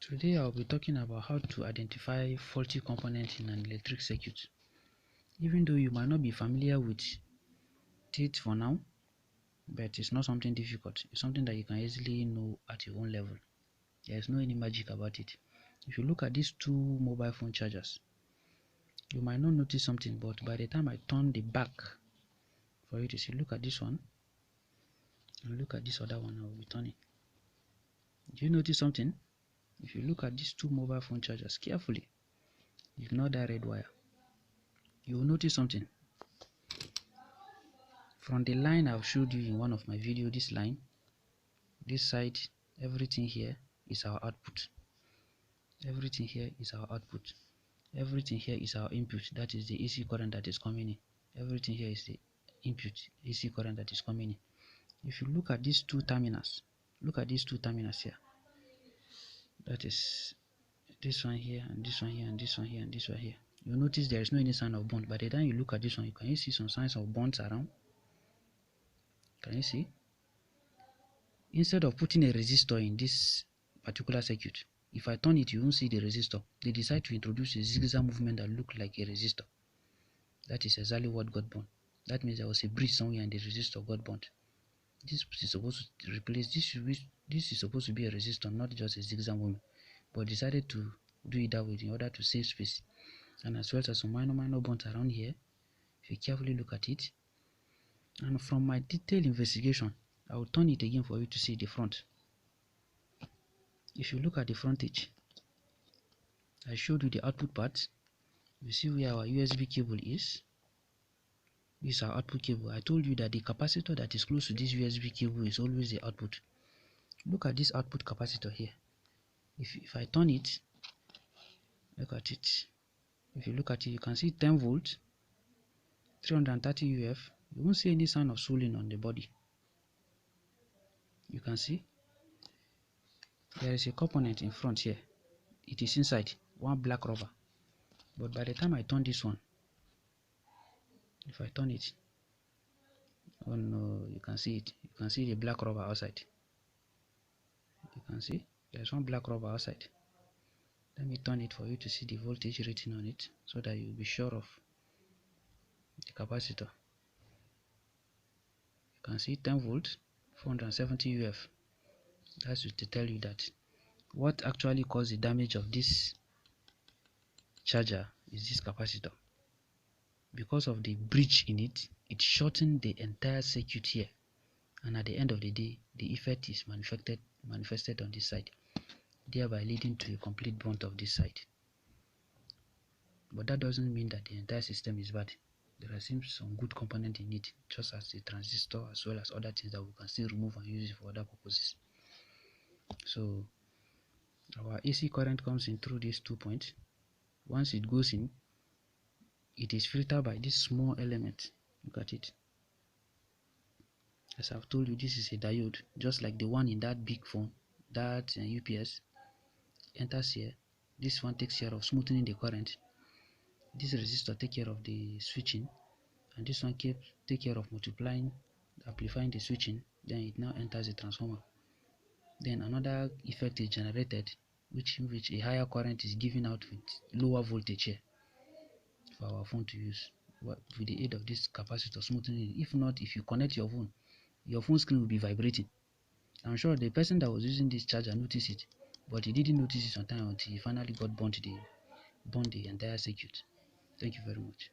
Today I'll be talking about how to identify faulty components in an electric circuit. Even though you might not be familiar with it for now, but it's not something difficult. It's something that you can easily know at your own level. There's no any magic about it. If you look at these two mobile phone chargers, you might not notice something, but by the time I turn the back for you to see, look at this one and look at this other one. I will be turning. Do you notice something? If you look at these two mobile phone chargers carefully, ignore that red wire, you will notice something. From the line I've showed you in one of my videos, this line, this side, everything here is our output. Everything here is our output. Everything here is our input. That is the AC current that is coming in. Everything here is the input, AC current that is coming in. If you look at these two terminals, look at these two terminals here. That is this one here and this one here and this one here and this one here. You notice there is no any sign of bond. By the time you look at this one, can you see some signs of bonds around? Can you see? Instead of putting a resistor in this particular circuit, if I turn it, you won't see the resistor. They decide to introduce a zigzag movement that looks like a resistor. That is exactly what got burned. That means there was a bridge somewhere and the resistor got burnt. This is supposed to replace this. This is supposed to be a resistor, not just a zigzag movement, but decided to do it that way in order to save space. And as well as some minor bonds around here, if you carefully look at it. And from my detailed investigation, I will turn it again for you to see the front. If you look at the frontage, I showed you the output part. You see where our USB cable is. This is our output cable. I told you that the capacitor that is close to this USB cable is always the output. Look at this output capacitor here. If I turn it, look at it. If you look at it, you can see 10 volts, 330 UF. You won't see any sign of swelling on the body. You can see there is a component in front here. It is inside, one black rubber. But by the time I turn this one, if I turn it, oh no, you can see it. You can see the black rubber outside. You can see there's one black rubber outside. Let me turn it for you to see the voltage rating on it so that you'll be sure of the capacitor. You can see 10 volts, 470 UF. That's to tell you that what actually caused the damage of this charger is this capacitor. Because of the breach in it, it shortened the entire circuit here, and at the end of the day, the effect is manifested on this side, thereby leading to a complete burnt of this side. But that doesn't mean that the entire system is bad. There are some good components in it, just as the transistor, as well as other things that we can still remove and use it for other purposes. So our AC current comes in through these 2 points. Once it goes in, it is filtered by this small element. Look at it. As I've told you, this is a diode, just like the one in that big phone, that UPS enters here. This one takes care of smoothing the current. This resistor takes care of the switching, and this one take care of multiplying, amplifying the switching. Then it now enters the transformer. Then another effect is generated, which a higher current is given out with lower voltage here for our phone to use with the aid of this capacitor smoothing it. If not, if you connect your phone screen will be vibrating. I'm sure the person that was using this charger noticed it, but he didn't notice it on time until he finally got burnt the entire circuit. Thank you very much.